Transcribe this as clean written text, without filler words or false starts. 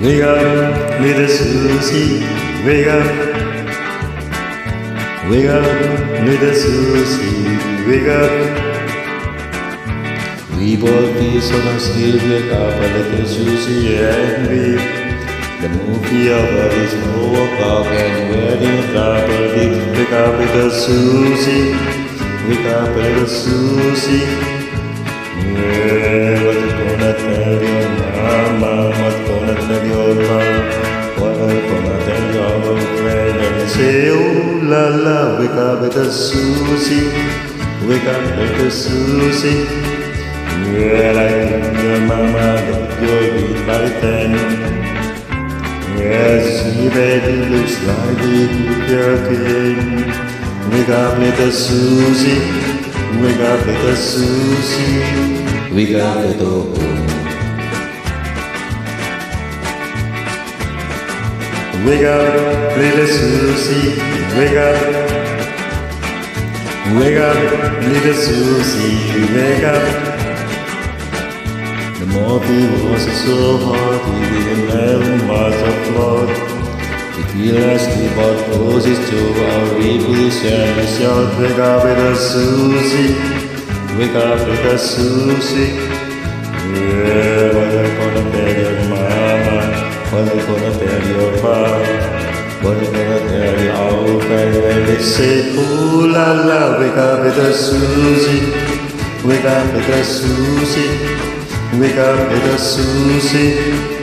Wake up, little Susie, wake up. Wake up, little Susie, wake up. We both feel so asleep, wake up, little Susie and me. The movie hour is 4 o'clock and we're in the property. Wake up, little Susie, wake up, little Susie. Yeah, what you gonna tell your mama? What gonna tell your mama? What you gonna tell your friend? And they say, oh la la, wake up little Susie, wake up little Susie. Yeah, I think your mama that you'll be by then. Yeah, see baby looks like you're again. Wake up little Susie, wake up little Susie. We got to go home. Wake up, little Susie, wake up. Wake up, little Susie, wake up. The morning was so hot, we didn't have much of blood. We feel as we bought roses to our babies and we shout, wake up, little Susie. Wake up, little Susie. Yeah, what are you gonna tell your mama? What are you gonna tell your papa? What are you gonna tell your old friend when they say, ooh la la, wake up, little Susie. Wake up, little Susie. Wake up, little Susie.